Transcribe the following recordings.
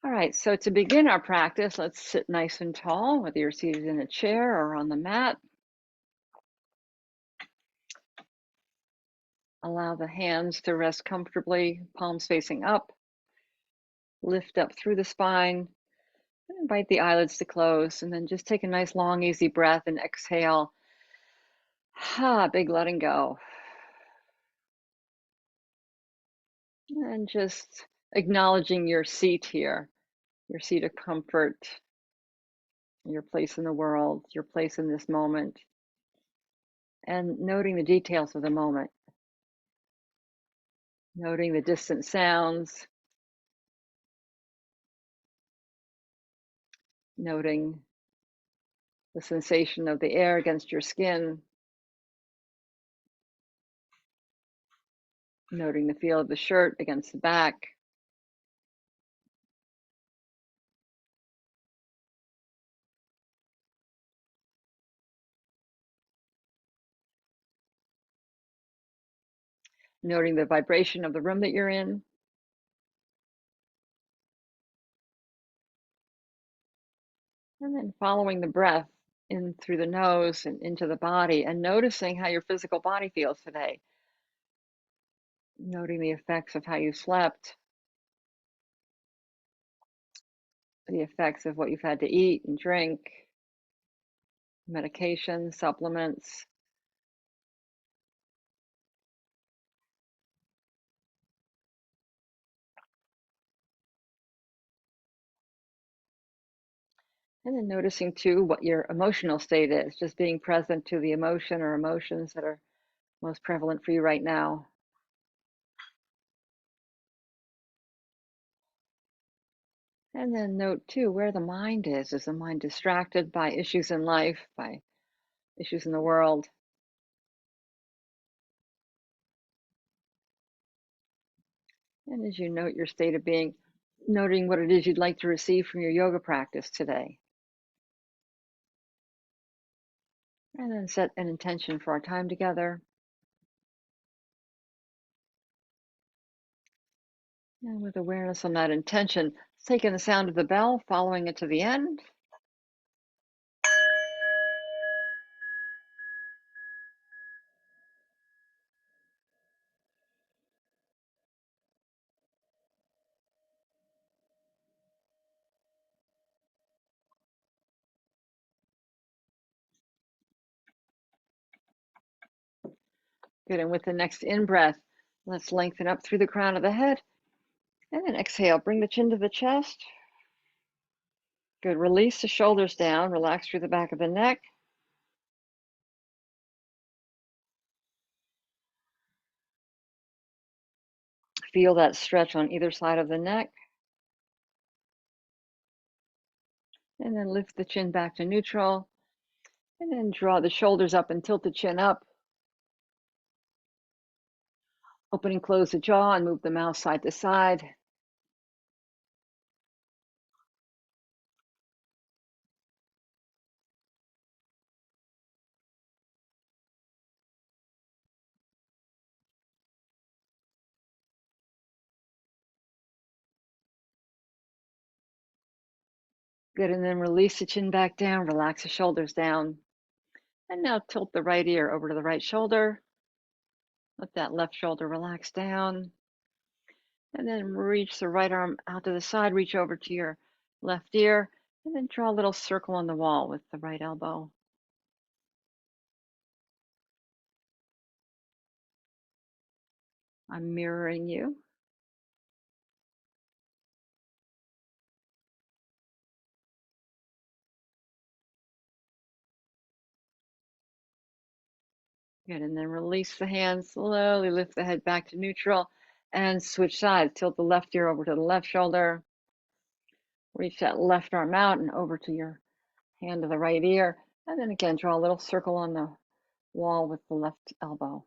All right, so to begin our practice, let's sit nice and tall, whether you're seated in a chair or on the mat. Allow the hands to rest comfortably, palms facing up. Lift up through the spine. Invite the eyelids to close, and then just take a nice, long, easy breath and exhale. Big letting go. And just acknowledging your seat here, your seat of comfort, your place in the world, your place in this moment, and noting the details of the moment. Noting the distant sounds, noting the sensation of the air against your skin, noting the feel of the shirt against the back. Noting the vibration of the room that you're in. And then following the breath in through the nose and into the body, and noticing how your physical body feels today. Noting the effects of how you slept, the effects of what you've had to eat and drink, medication, supplements. And then noticing too what your emotional state is, just being present to the emotion or emotions that are most prevalent for you right now. And then note too where the mind is. Is the mind distracted by issues in life, by issues in the world? And as you note your state of being, noting what it is you'd like to receive from your yoga practice today. And then set an intention for our time together. And with awareness on that intention, taking the sound of the bell, following it to the end. Good, and with the next in-breath, let's lengthen up through the crown of the head. And then exhale, bring the chin to the chest. Good, release the shoulders down, relax through the back of the neck. Feel that stretch on either side of the neck. And then lift the chin back to neutral. And then draw the shoulders up and tilt the chin up. Open and close the jaw and move the mouth side to side. Good, and then release the chin back down, relax the shoulders down. And now tilt the right ear over to the right shoulder. Let that left shoulder relax down. And then reach the right arm out to the side, reach over to your left ear, and then draw a little circle on the wall with the right elbow. I'm mirroring you. Good, and then release the hands, slowly lift the head back to neutral and switch sides. Tilt the left ear over to the left shoulder. Reach that left arm out and over to your hand to the right ear. And then again, draw a little circle on the wall with the left elbow.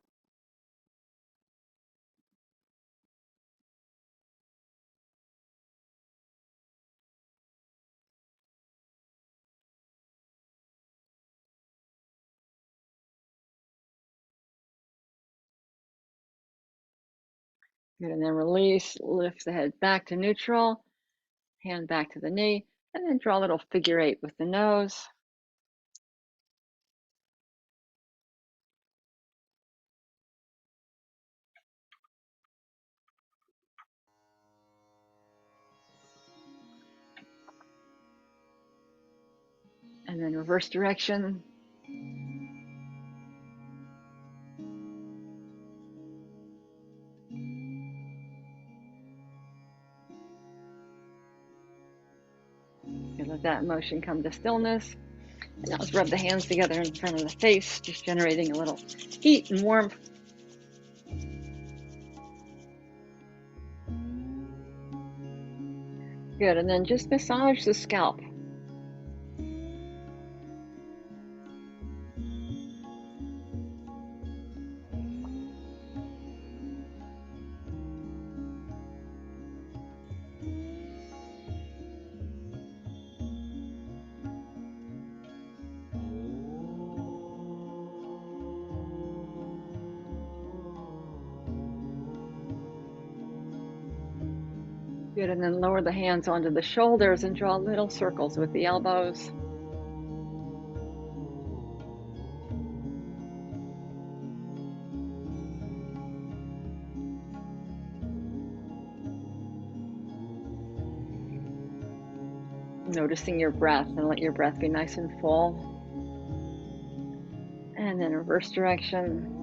Good, and then release, lift the head back to neutral. hand back to the knee, and then draw a little figure 8 with the nose. And then reverse direction. And let that motion come to stillness. And now let's rub the hands together in front of the face, just generating a little heat and warmth. Good, and then just massage the scalp. Good, and then lower the hands onto the shoulders and draw little circles with the elbows. Noticing your breath, and let your breath be nice and full. And then reverse direction.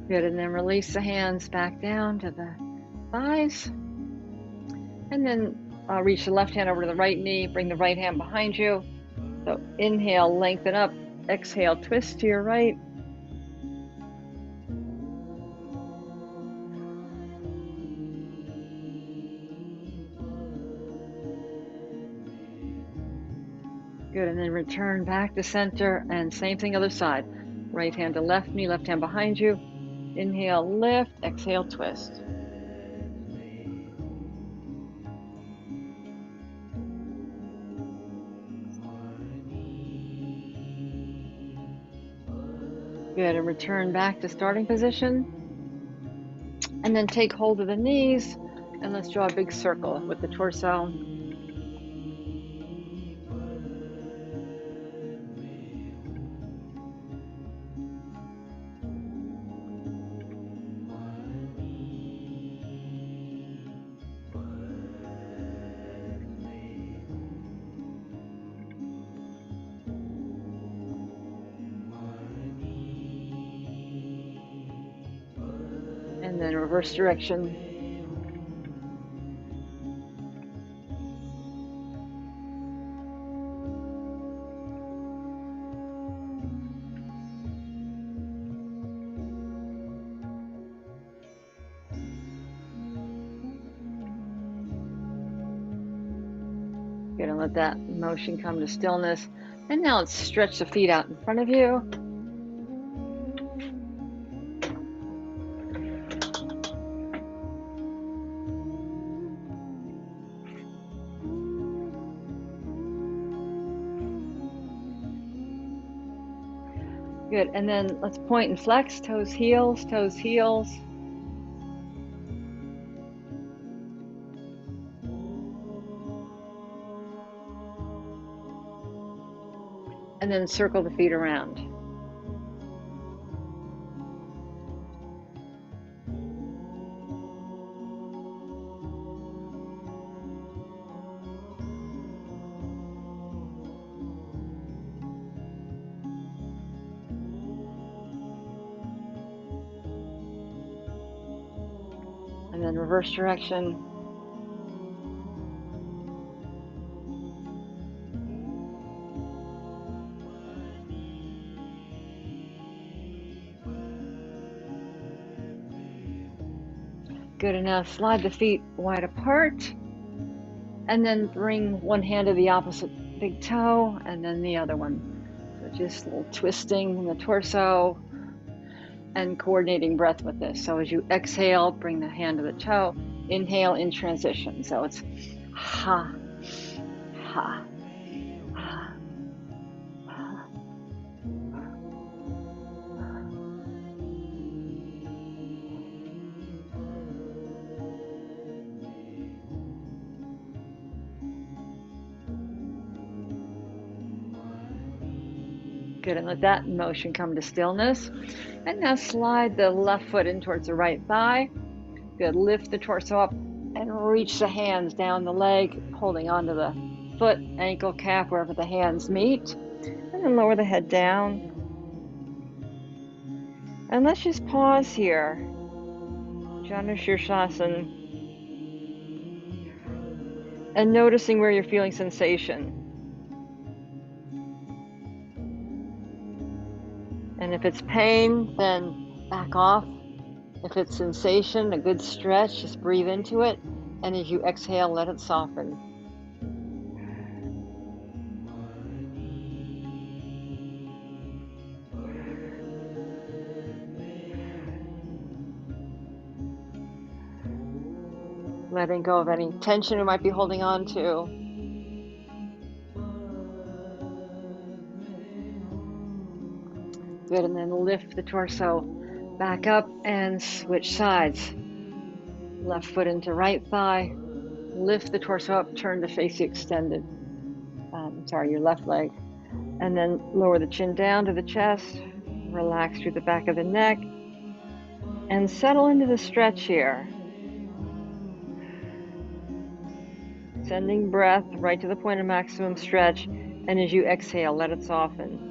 Good, and then release the hands back down to the thighs. And then reach the left hand over to the right knee, bring the right hand behind you. So inhale, lengthen up, exhale, twist to your right. Good, and then return back to center, and same thing other side. Right hand to left knee, left hand behind you. Inhale, lift, exhale, twist. Good, and return back to starting position. And then take hold of the knees, and let's draw a big circle with the torso. And then reverse direction. Good, and let that motion come to stillness. And now let's stretch the feet out in front of you. Good, and then let's point and flex, toes, heels, toes, heels. And then circle the feet around. And then reverse direction. Good enough. Slide the feet wide apart. And then bring one hand to the opposite big toe, and then the other one. So just a little twisting in the torso and coordinating breath with this. So as you exhale, bring the hand to the toe. inhale in transition. So it's ha, ha, ha, ha. Good, and let that motion come to stillness. And now slide the left foot in towards the right thigh. Good, lift the torso up and reach the hands down the leg, holding onto the foot, ankle, calf, wherever the hands meet. And then lower the head down. And let's just pause here. Janu Shirshasana. And noticing where you're feeling sensation. And if it's pain, then back off. If it's sensation, a good stretch, just breathe into it. And as you exhale, let it soften. Letting go of any tension you might be holding on to. Good, and then lift the torso back up and switch sides. Left foot into right thigh. Lift the torso up, turn to face the extended, your left leg. And then lower the chin down to the chest. Relax through the back of the neck. And settle into the stretch here. Sending breath right to the point of maximum stretch. And as you exhale, let it soften.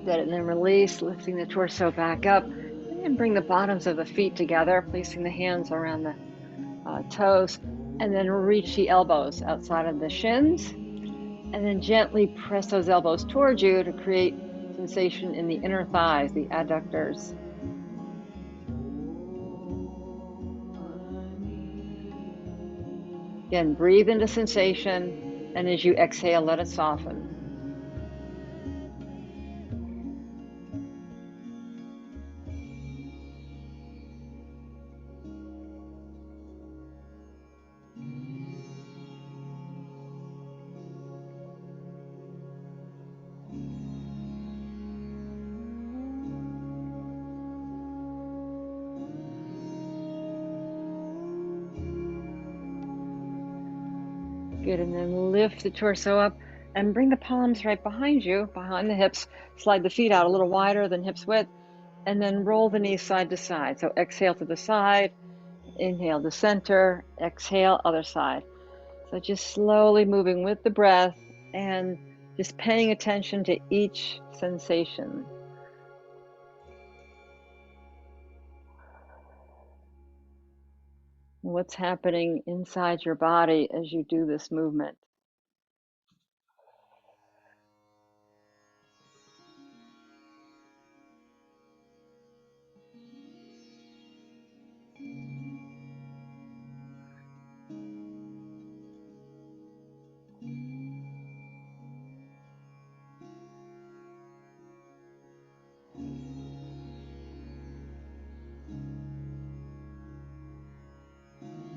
Good, and then release, lifting the torso back up. And then bring the bottoms of the feet together, placing the hands around the toes. And then reach the elbows outside of the shins. And then gently press those elbows towards you to create sensation in the inner thighs, the adductors. Again, breathe into sensation, and as you exhale, let it soften. Good, and then lift the torso up and bring the palms right behind you, behind the hips. Slide the feet out a little wider than hips width, and then roll the knees side to side. So exhale to the side, inhale to center, exhale, other side. So just slowly moving with the breath and just paying attention to each sensation. What's happening inside your body as you do this movement?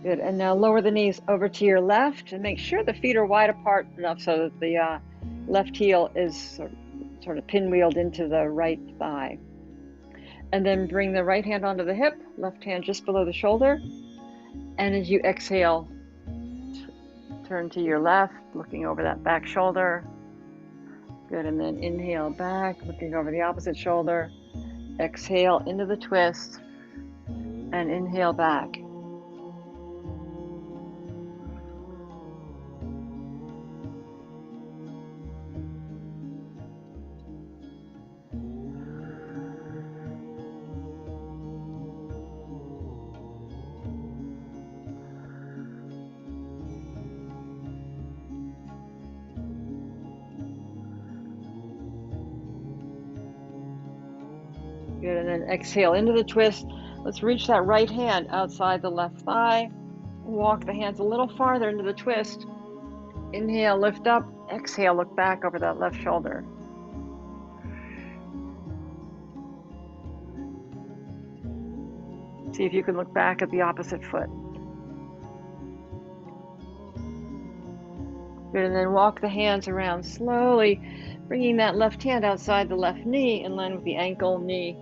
Good, and now lower the knees over to your left and make sure the feet are wide apart enough so that the left heel is sort of pinwheeled into the right thigh. And then bring the right hand onto the hip, left hand just below the shoulder. And as you exhale, turn to your left, looking over that back shoulder. Good, and then inhale back, looking over the opposite shoulder. Exhale into the twist, and inhale back. Good, and then exhale into the twist. Let's reach that right hand outside the left thigh. Walk the hands a little farther into the twist. Inhale, lift up. Exhale, look back over that left shoulder. See if you can look back at the opposite foot. Good, and then walk the hands around slowly, bringing that left hand outside the left knee in line with the ankle, knee,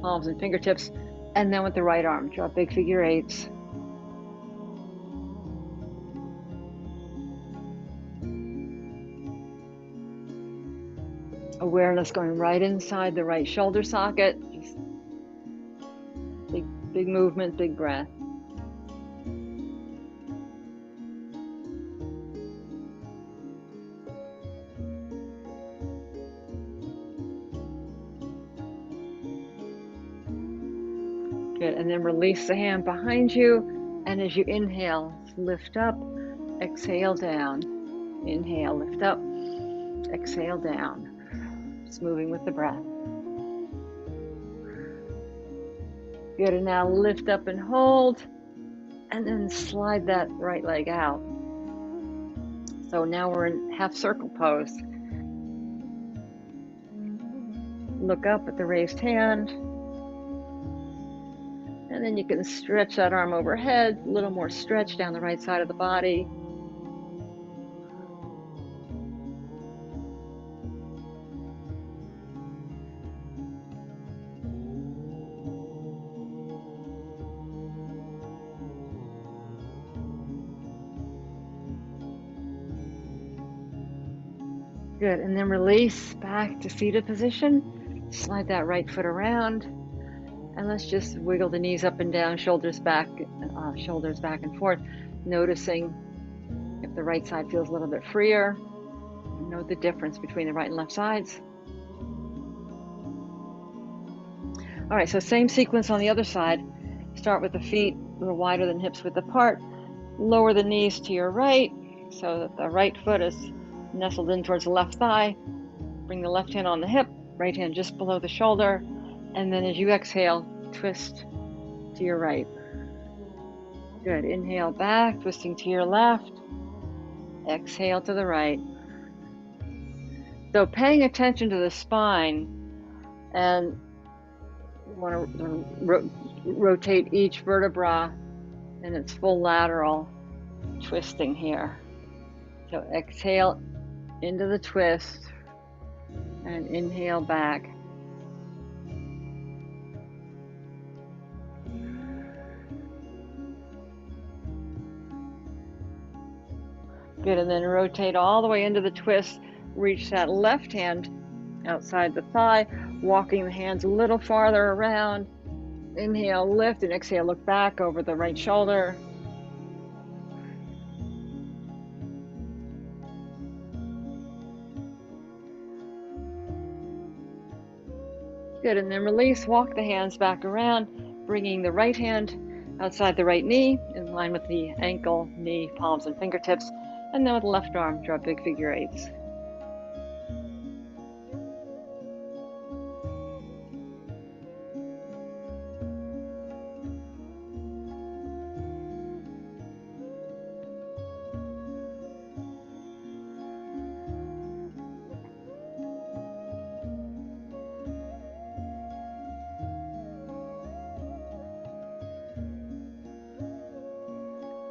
palms, and fingertips. And then with the right arm, draw big figure eights. Awareness going right inside the right shoulder socket. Just big movement, big breath. Good, and then release the hand behind you. And as you inhale, lift up, exhale down. Inhale, lift up, exhale down. Just moving with the breath. Good, and now lift up and hold, and then slide that right leg out. So now we're in half circle pose. Look up at the raised hand, and then you can stretch that arm overhead, a little more stretch down the right side of the body. Good, and then release back to seated position. Slide that right foot around, and let's just wiggle the knees up and down, shoulders back and forth, noticing if the right side feels a little bit freer. Note the difference between the right and left sides. All right, so same sequence on the other side. Start with the feet a little wider than hips width apart. Lower the knees to your right so that the right foot is nestled in towards the left thigh. Bring the left hand on the hip, right hand just below the shoulder. And then as you exhale, twist to your right. Good, inhale back, twisting to your left. Exhale to the right. So paying attention to the spine, and you want to rotate each vertebra in its full lateral, twisting here. So exhale into the twist and inhale back. Good, and then rotate all the way into the twist. Reach that left hand outside the thigh, walking the hands a little farther around. Inhale, lift, and exhale, look back over the right shoulder. Good, and then release, walk the hands back around, bringing the right hand outside the right knee, in line with the ankle, knee, palms, and fingertips. And then with the left arm, draw big figure eights.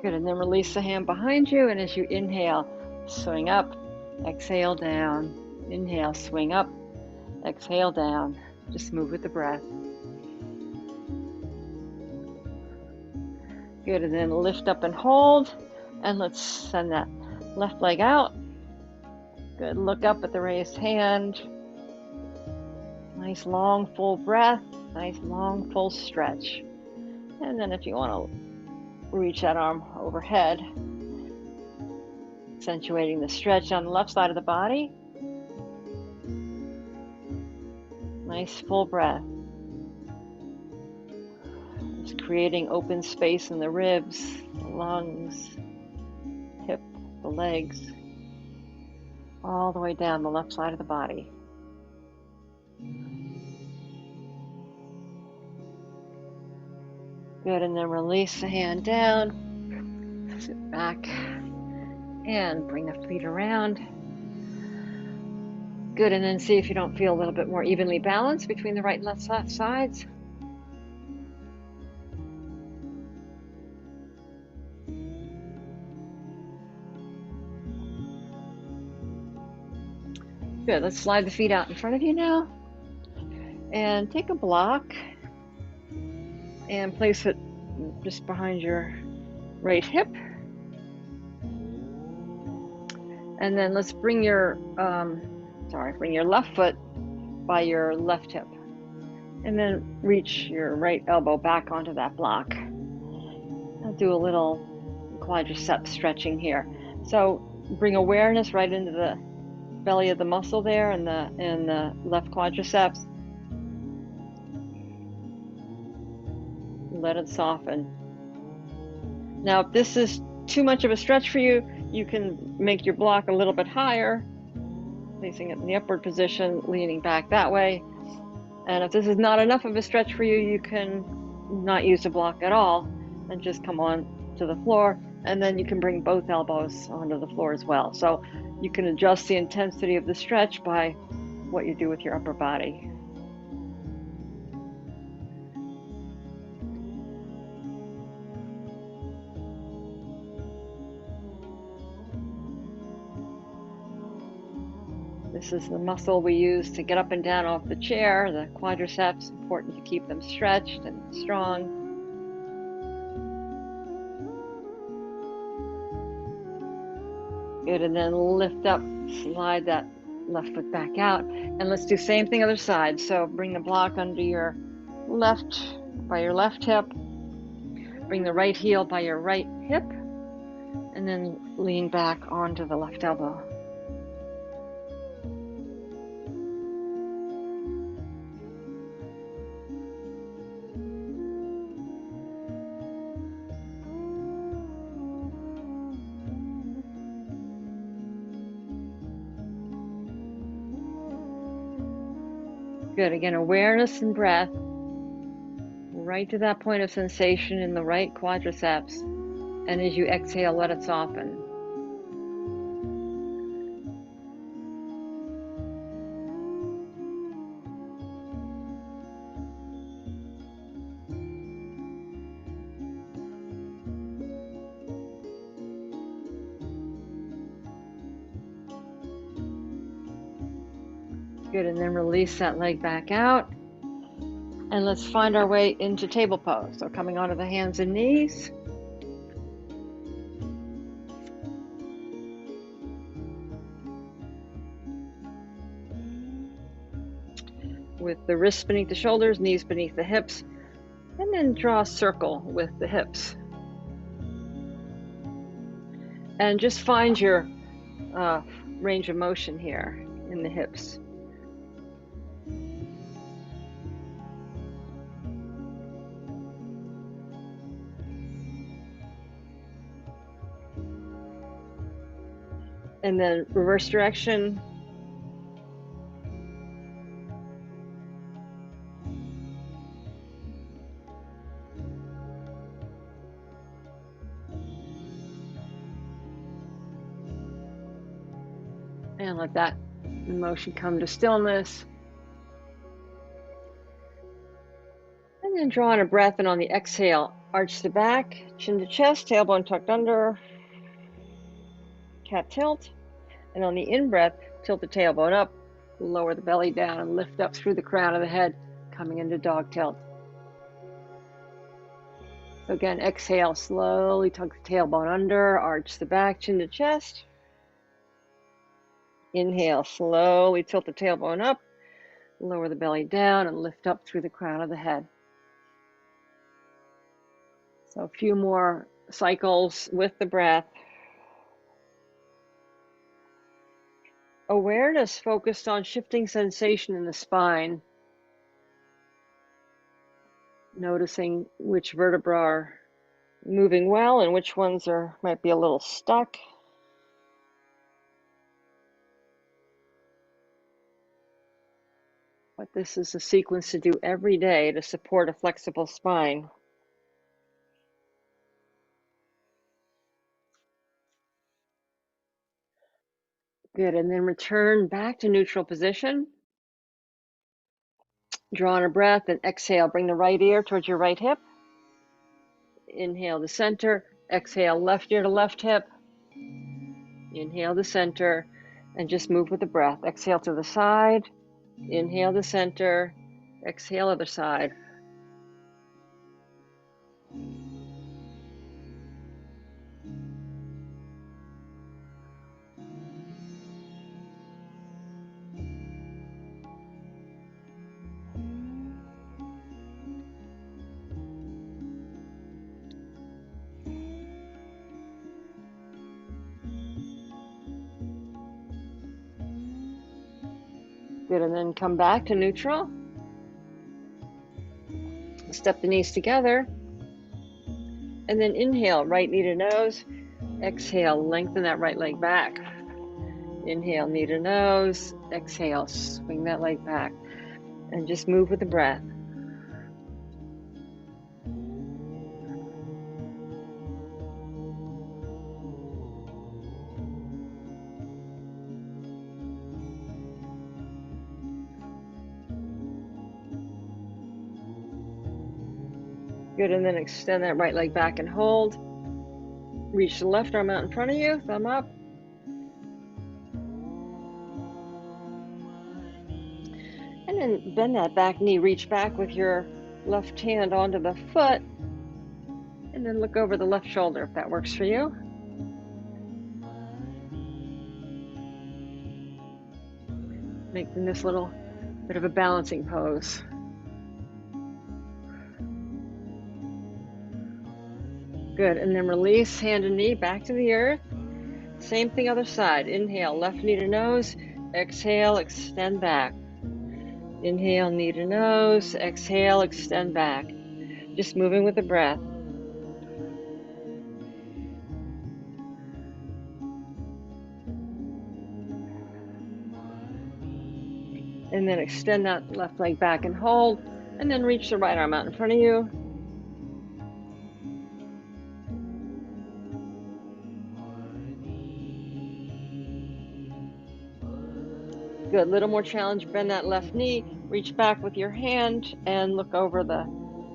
Good, and then release the hand behind you, and as you inhale, swing up, exhale down. Inhale, swing up, exhale down. Just move with the breath. Good, and then lift up and hold, and let's send that left leg out. Good, look up at the raised hand. Nice long full breath, nice long full stretch. And then if you want to reach that arm overhead, accentuating the stretch on the left side of the body. Nice full breath. Just creating open space in the ribs, the lungs, hip, the legs, all the way down the left side of the body. Good, and then release the hand down, sit back, and bring the feet around. Good, and then see if you don't feel a little bit more evenly balanced between the right and left sides. Good, let's slide the feet out in front of you now. And take a block and place it just behind your right hip. And then let's bring your left foot by your left hip. And then reach your right elbow back onto that block. I'll do a little quadricep stretching here. So bring awareness right into the belly of the muscle there and the left quadriceps. Let it soften. Now, if this is too much of a stretch for you, you can make your block a little bit higher, placing it in the upward position, leaning back that way. And if this is not enough of a stretch for you, you can not use the block at all and just come on to the floor. And then you can bring both elbows onto the floor as well. So you can adjust the intensity of the stretch by what you do with your upper body. This is the muscle we use to get up and down off the chair, the quadriceps. Important to keep them stretched and strong. Good, and then lift up, slide that left foot back out. And let's do same thing other side. So bring the block under your left, by your left hip. Bring the right heel by your right hip. And then lean back onto the left elbow. Good, again, awareness and breath, right to that point of sensation in the right quadriceps. And as you exhale, let it soften. Good, and then release that leg back out. And let's find our way into table pose. So coming onto the hands and knees. With the wrists beneath the shoulders, knees beneath the hips. And then draw a circle with the hips. And just find your range of motion here in the hips. And then reverse direction. And let that motion come to stillness. And then draw in a breath, and on the exhale, arch the back, chin to chest, tailbone tucked under, cat tilt. And on the in-breath, tilt the tailbone up, lower the belly down, and lift up through the crown of the head, coming into dog tilt. So again, exhale, slowly tuck the tailbone under, arch the back, chin to chest. Inhale, slowly tilt the tailbone up, lower the belly down, and lift up through the crown of the head. So a few more cycles with the breath. Awareness focused on shifting sensation in the spine. Noticing which vertebrae are moving well and which ones might be a little stuck. But this is a sequence to do every day to support a flexible spine. Good, and then return back to neutral position. Draw in a breath and exhale. Bring the right ear towards your right hip. Inhale to center. Exhale, left ear to left hip. Inhale to center, and just move with the breath. Exhale to the side. Inhale to center. Exhale other side. Good, and then come back to neutral. Step the knees together. And then inhale, right knee to nose. Exhale, lengthen that right leg back. Inhale, knee to nose. Exhale, swing that leg back. And just move with the breath. Good, and then extend that right leg back and hold. Reach the left arm out in front of you, thumb up. And then bend that back knee, reach back with your left hand onto the foot. And then look over the left shoulder if that works for you. Making this little bit of a balancing pose. Good, and then release hand and knee back to the earth. Same thing other side. Inhale, left knee to nose. Exhale, extend back. Inhale, knee to nose. Exhale, extend back. Just moving with the breath. And then extend that left leg back and hold. And then reach the right arm out in front of you. Good, little more challenge. Bend that left knee. Reach back with your hand and look over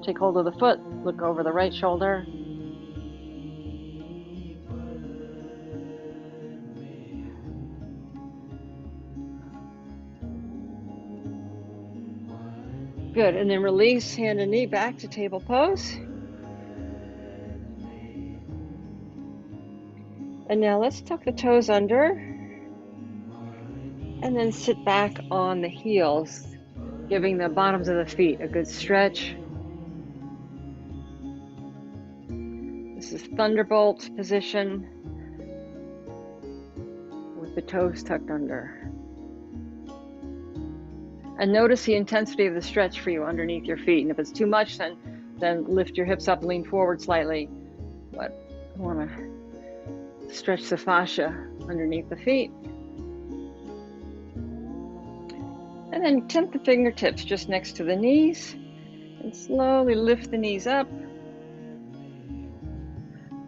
take hold of the foot. Look over the right shoulder. Good, and then release hand and knee back to table pose. And now let's tuck the toes under and then sit back on the heels, giving the bottoms of the feet a good stretch. This is Thunderbolt position with the toes tucked under. And notice the intensity of the stretch for you underneath your feet. And if it's too much, then lift your hips up, lean forward slightly. But I want to stretch the fascia underneath the feet. And then temp the fingertips just next to the knees. And slowly lift the knees up.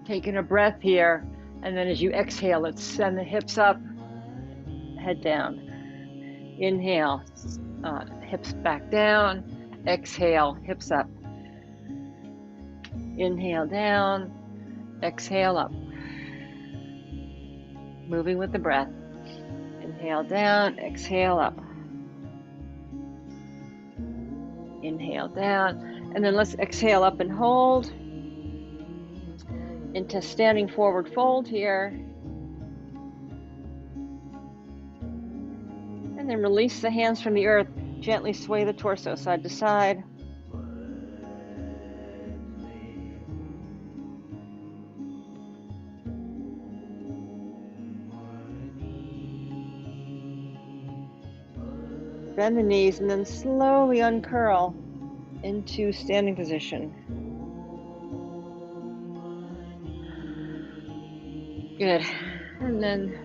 Taking a breath here. And then as you exhale, let's send the hips up, head down. Inhale. Hips back down. Exhale, hips up. Inhale down. Exhale up. Moving with the breath. Inhale down. Exhale up. Inhale down. And then let's exhale up and hold. Into standing forward fold here. And then release the hands from the earth. Gently sway the torso side to side. Bend the knees and then slowly uncurl into standing position. Good. And then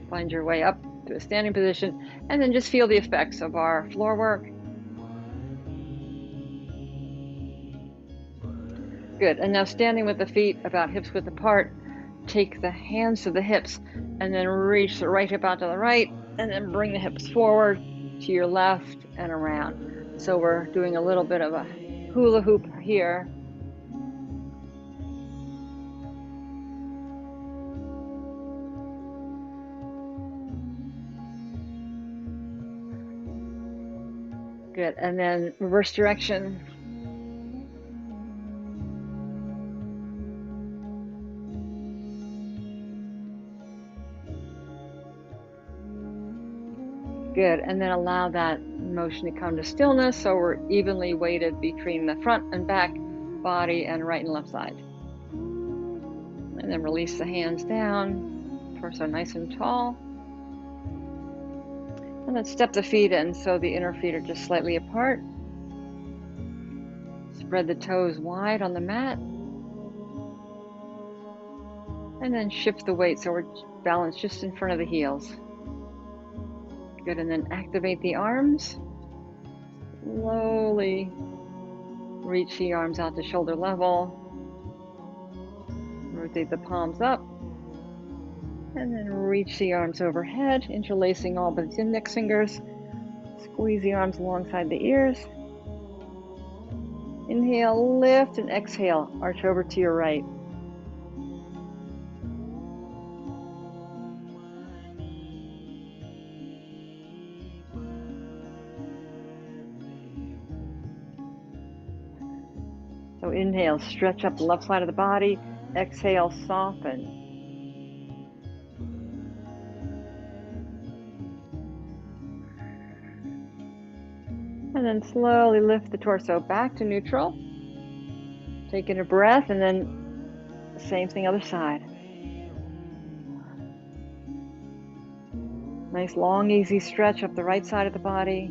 find your way up to a standing position, and then just feel the effects of our floor work. Good, and now standing with the feet about hips width apart, take the hands to the hips and then reach the right hip out to the right and then bring the hips forward to your left and around. So we're doing a little bit of a hula hoop here. Good, and then reverse direction. Good, and then allow that motion to come to stillness so we're evenly weighted between the front and back body and right and left side. And then release the hands down, torso nice and tall. And then step the feet in so the inner feet are just slightly apart. Spread the toes wide on the mat. And then shift the weight so we're balanced just in front of the heels. Good, and then activate the arms. Slowly reach the arms out to shoulder level. Rotate the palms up. And then reach the arms overhead, interlacing all but the index fingers. Squeeze the arms alongside the ears. Inhale, lift, and exhale, arch over to your right. So inhale, stretch up the left side of the body. Exhale, soften. And then slowly lift the torso back to neutral. Taking a breath, and then same thing other side. Nice long, easy stretch up the right side of the body.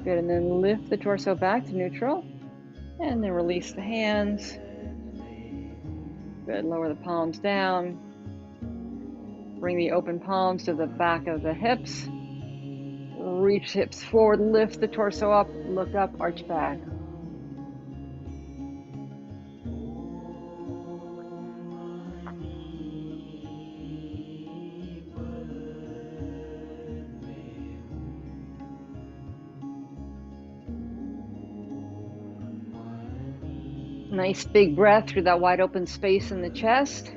Good, and then lift the torso back to neutral. And then release the hands. Good, lower the palms down. Bring the open palms to the back of the hips. Reach hips forward, lift the torso up, look up, arch back. Nice big breath through that wide open space in the chest.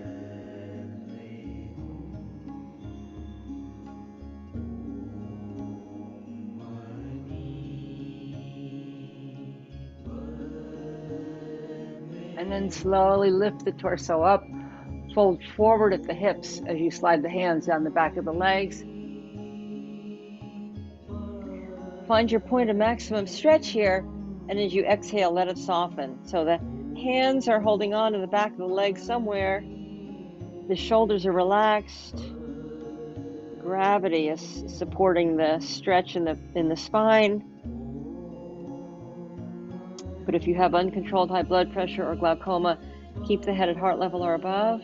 And then slowly lift the torso up, fold forward at the hips as you slide the hands down the back of the legs. Find your point of maximum stretch here, and as you exhale, let it soften. So the hands are holding on to the back of the legs somewhere. The shoulders are relaxed. Gravity is supporting the stretch in the spine. But if you have uncontrolled high blood pressure or glaucoma, keep the head at heart level or above.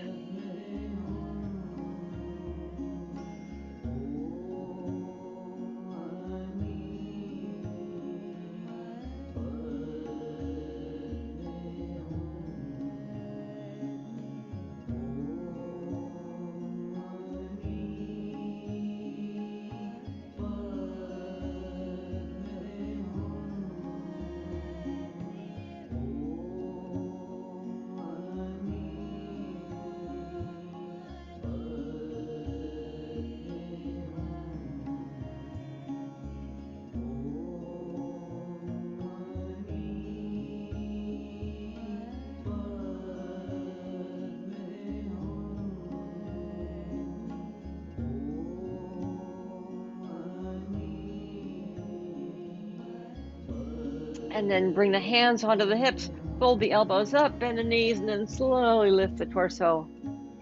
And then bring the hands onto the hips, fold the elbows up, bend the knees, and then slowly lift the torso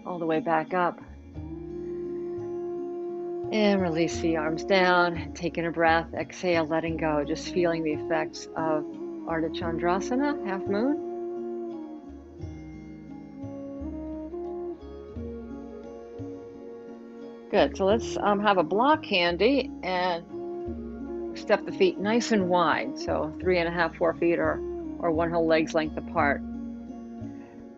all the way back up. And release the arms down, taking a breath, exhale, letting go, just feeling the effects of Ardha Chandrasana, half moon. Good, so let's have a block handy, and step the feet nice and wide, so 3.5, 4 feet or one whole leg's length apart.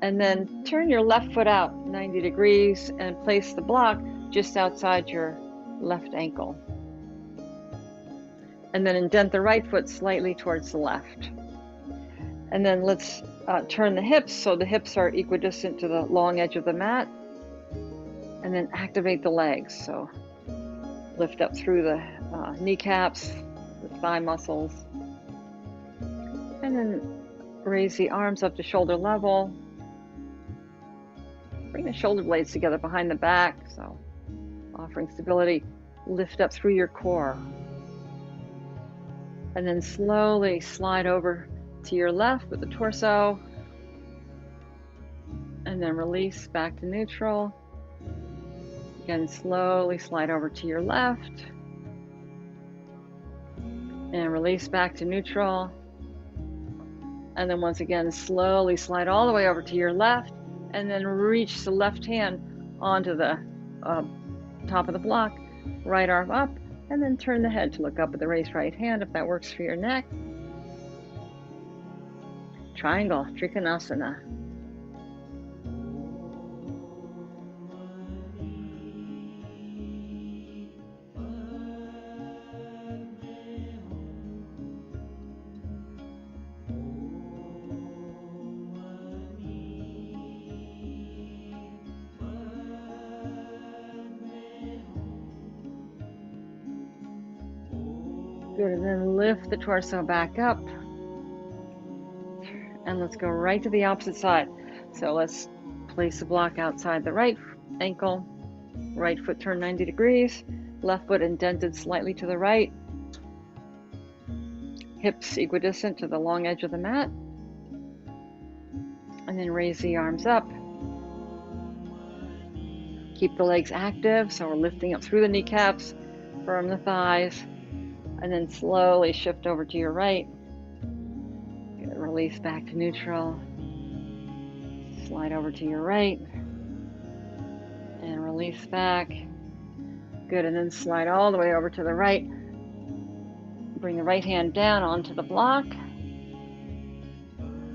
And then turn your left foot out 90 degrees and place the block just outside your left ankle. And then indent the right foot slightly towards the left. And then let's turn the hips so the hips are equidistant to the long edge of the mat. And then activate the legs. So lift up through the kneecaps, the thigh muscles. And then raise the arms up to shoulder level. Bring the shoulder blades together behind the back, so offering stability. Lift up through your core. And then slowly slide over to your left with the torso. And then release back to neutral. Again, slowly slide over to your left. And release back to neutral. And then once again, slowly slide all the way over to your left. And then reach the left hand onto the top of the block. Right arm up. And then turn the head to look up at the raised right hand if that works for your neck. Triangle, Trikonasana. Good, and then lift the torso back up. And let's go right to the opposite side. So let's place the block outside the right ankle. Right foot turned 90 degrees. Left foot indented slightly to the right. Hips equidistant to the long edge of the mat. And then raise the arms up. Keep the legs active, so we're lifting up through the kneecaps, firm the thighs, and then slowly shift over to your right. Good, release back to neutral. Slide over to your right. And release back. Good, and then slide all the way over to the right. Bring the right hand down onto the block.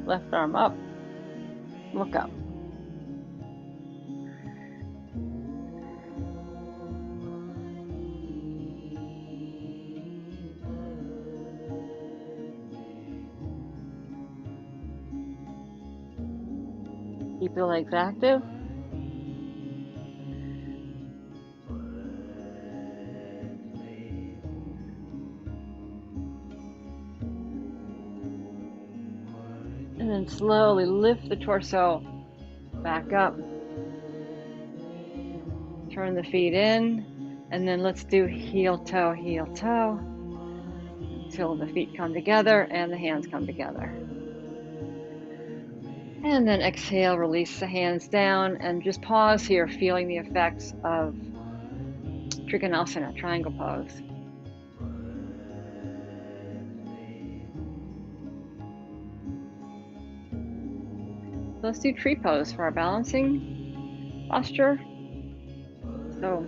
Left arm up. Look up. Keep the legs active. And then slowly lift the torso back up. Turn the feet in. And then let's do heel, toe, until the feet come together and the hands come together. And then exhale, release the hands down, and just pause here, feeling the effects of Trikonasana, triangle pose. Let's do tree pose for our balancing posture. So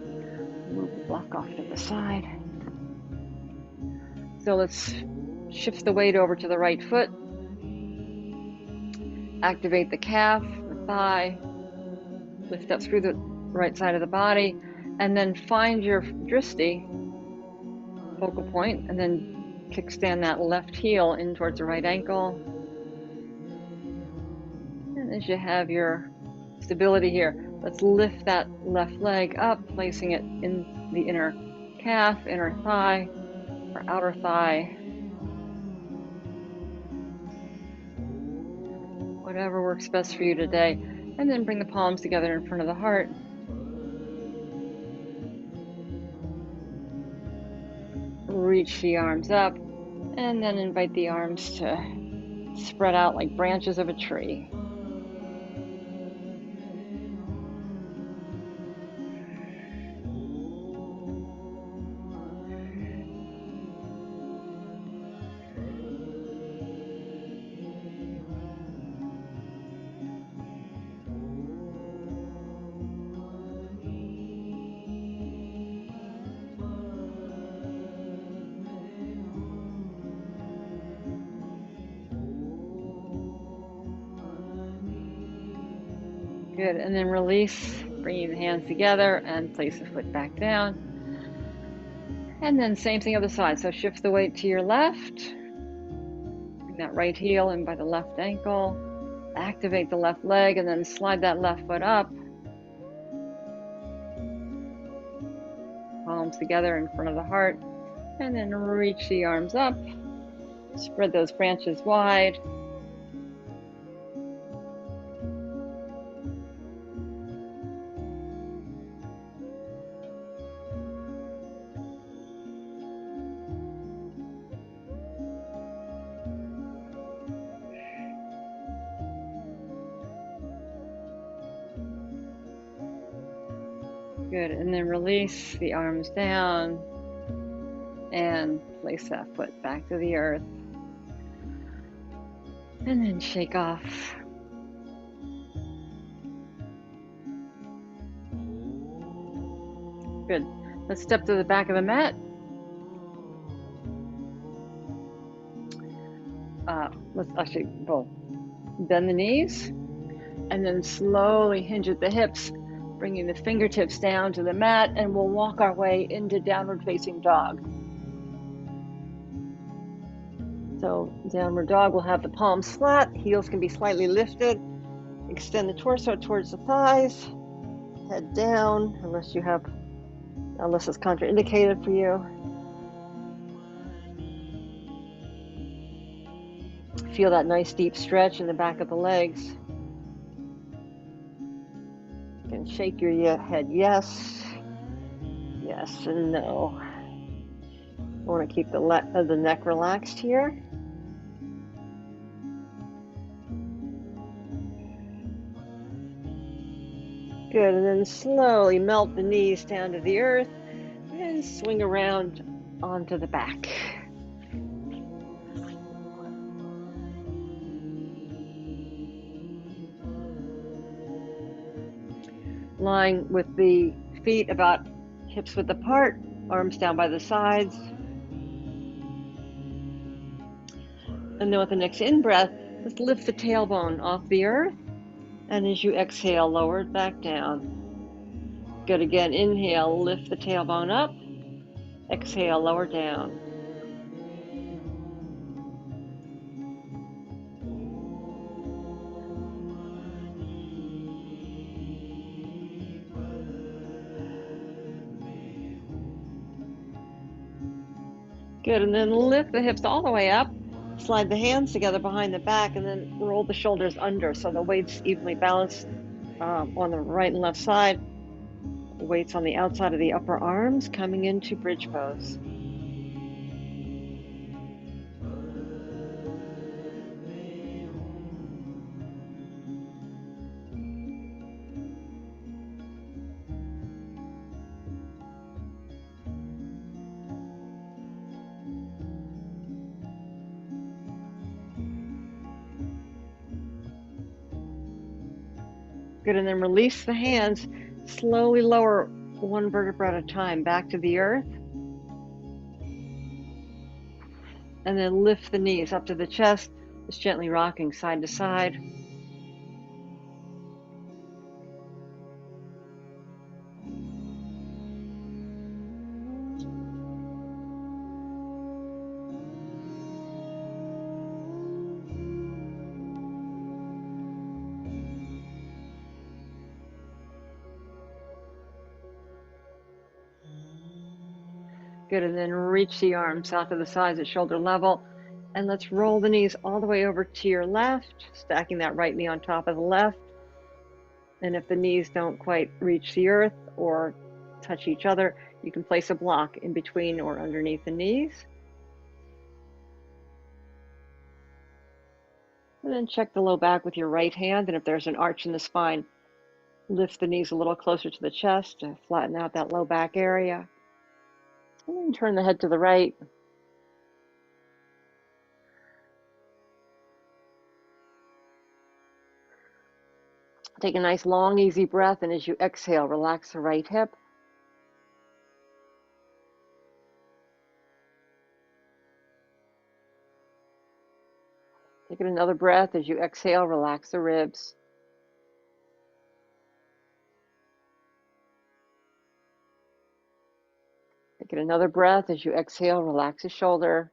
move the block off to the side. So let's shift the weight over to the right foot. Activate the calf, the thigh, lift up through the right side of the body, and then find your dristi, focal point, and then kickstand that left heel in towards the right ankle. And as you have your stability here, let's lift that left leg up, placing it in the inner calf, inner thigh, or outer thigh. Whatever works best for you today. And then bring the palms together in front of the heart. Reach the arms up, and then invite the arms to spread out like branches of a tree. Good, and then release, bringing the hands together and place the foot back down. And then same thing other side. So shift the weight to your left. Bring that right heel in by the left ankle. Activate the left leg and then slide that left foot up. Palms together in front of the heart. And then reach the arms up. Spread those branches wide. Good, and then release the arms down and place that foot back to the earth. And then shake off. Good. Let's step to the back of the mat. Let's actually both bend the knees and then slowly hinge at the hips, bringing the fingertips down to the mat, and we'll walk our way into downward facing dog. So downward dog will have the palms flat, heels can be slightly lifted. Extend the torso towards the thighs, head down, unless it's contraindicated for you. Feel that nice deep stretch in the back of the legs. You can shake your head yes, yes, and no. I want to keep the neck relaxed here. Good, and then slowly melt the knees down to the earth and swing around onto the back. Lying with the feet about hips width apart, arms down by the sides. And then with the next in-breath, just lift the tailbone off the earth. And as you exhale, lower it back down. Good, again, inhale, lift the tailbone up. Exhale, lower down. Good, and then lift the hips all the way up. Slide the hands together behind the back and then roll the shoulders under so the weight's evenly balanced on the right and left side. The weight's on the outside of the upper arms, coming into bridge pose. Good, and then release the hands. Slowly lower one vertebra at a time back to the earth. And then lift the knees up to the chest, just gently rocking side to side. Good, and then reach the arms out to the sides at shoulder level. And let's roll the knees all the way over to your left, stacking that right knee on top of the left. And if the knees don't quite reach the earth or touch each other, you can place a block in between or underneath the knees. And then check the low back with your right hand. And if there's an arch in the spine, lift the knees a little closer to the chest to flatten out that low back area. And then turn the head to the right. Take a nice long, easy breath, and as you exhale, relax the right hip. Take another breath. As you exhale, relax the ribs. Get another breath as you exhale, relax the shoulder.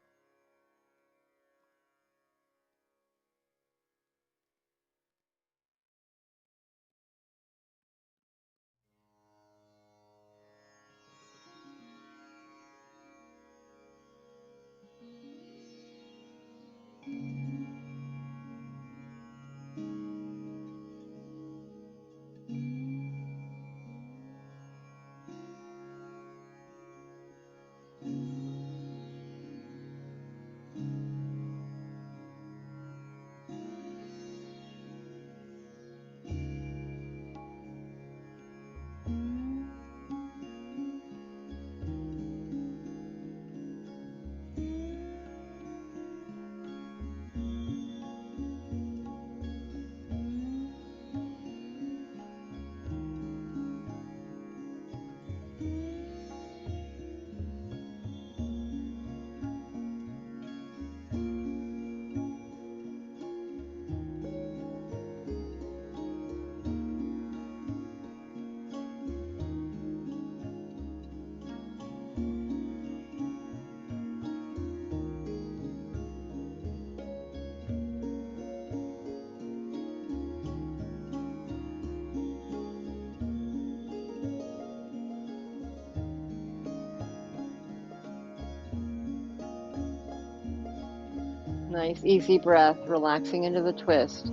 Nice, easy breath, relaxing into the twist.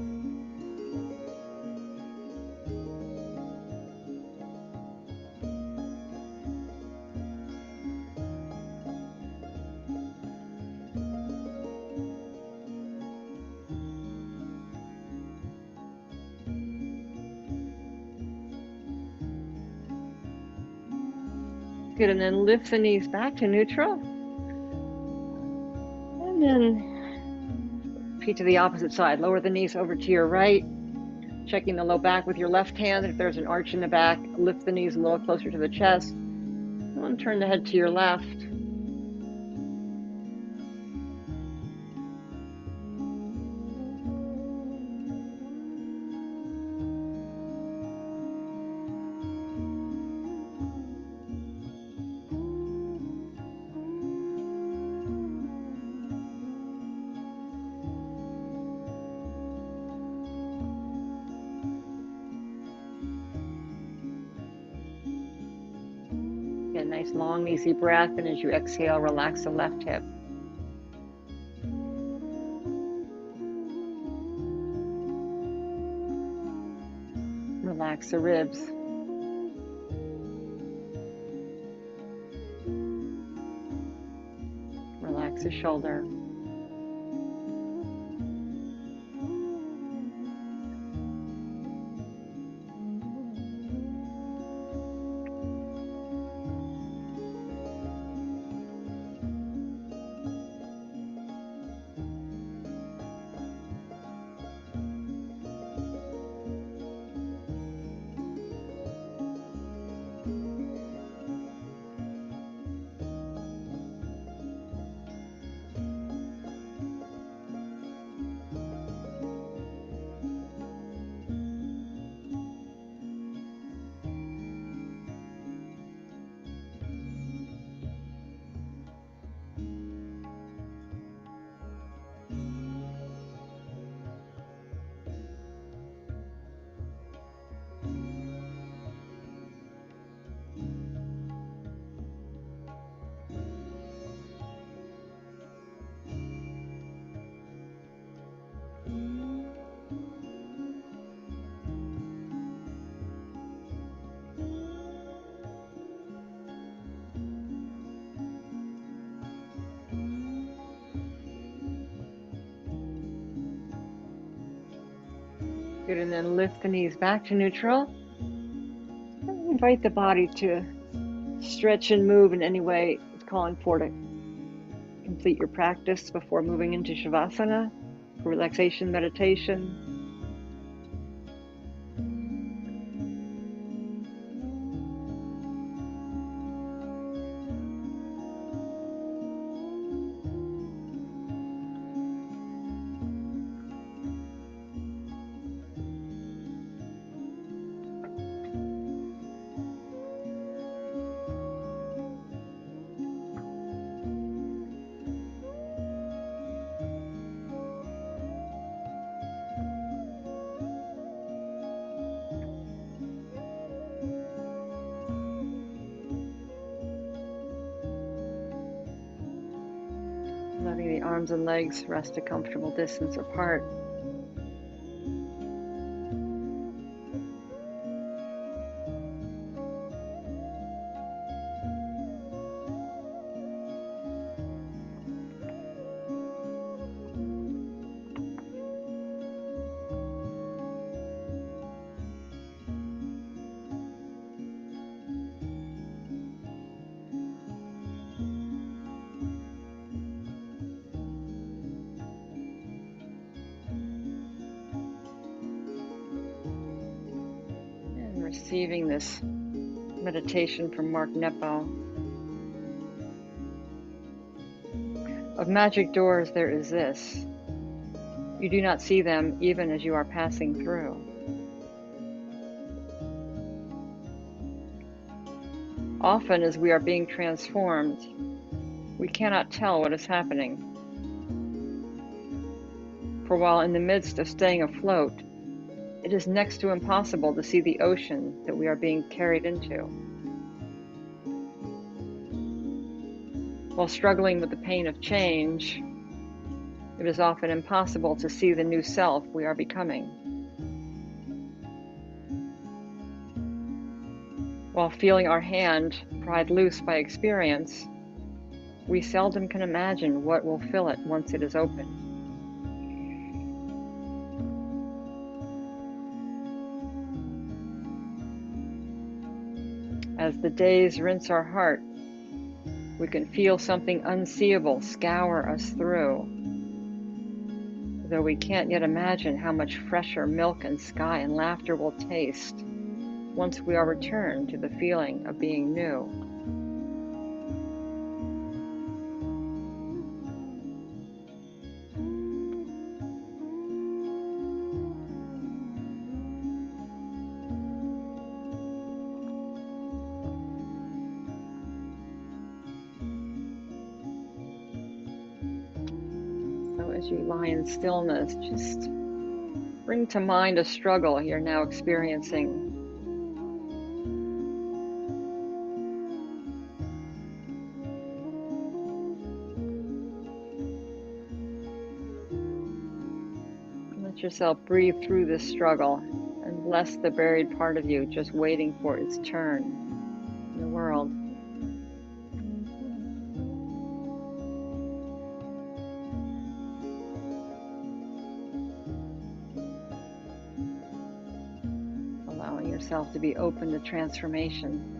Good, and then lift the knees back to neutral. And then feet to the opposite side. Lower the knees over to your right, checking the low back with your left hand. If there's an arch in the back, lift the knees a little closer to the chest. And turn the head to your left. Get a nice long, easy breath, and as you exhale, relax the left hip. Relax the ribs. Relax the shoulder. Good, and then lift the knees back to neutral. And invite the body to stretch and move in any way it's calling for to complete your practice before moving into Shavasana, relaxation meditation. arms and legs rest a comfortable distance apart. And receiving this meditation from Mark Nepo. Of magic doors there is this: you do not see them even as you are passing through. Often as we are being transformed, we cannot tell what is happening. For while in the midst of staying afloat, it is next to impossible to see the ocean that we are being carried into. While struggling with the pain of change, it is often impossible to see the new self we are becoming. While feeling our hand pried loose by experience, we seldom can imagine what will fill it once it is open. As the days rinse our heart, we can feel something unseeable scour us through, though we can't yet imagine how much fresher milk and sky and laughter will taste once we are returned to the feeling of being new. So as you lie in stillness, just bring to mind a struggle you're now experiencing. Let yourself breathe through this struggle and bless the buried part of you just waiting for its turn in the world. Allowing yourself to be open to transformation.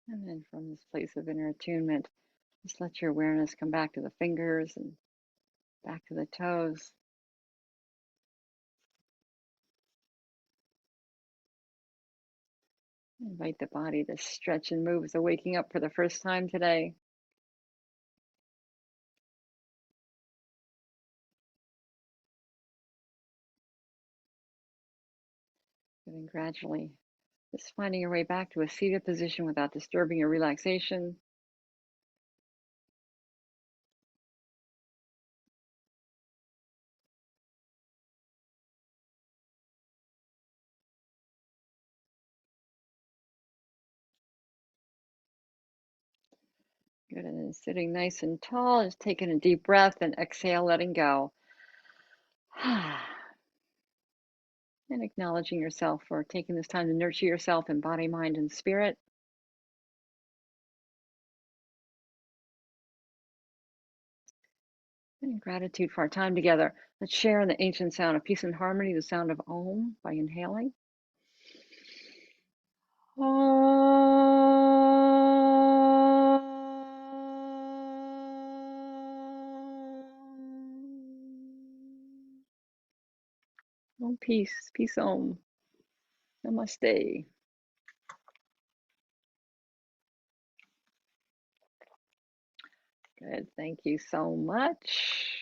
And then from this place of inner attunement, just let your awareness come back to the fingers and back to the toes. Invite the body to stretch and move as they're waking up for the first time today. And then gradually just finding your way back to a seated position without disturbing your relaxation. Good, and then sitting nice and tall, just taking a deep breath and exhale, letting go. And acknowledging yourself for taking this time to nurture yourself in body, mind, and spirit. And in gratitude for our time together, let's share in the ancient sound of peace and harmony, the sound of Om, by inhaling. Om, peace, peace, Om. Namaste. Good, thank you so much.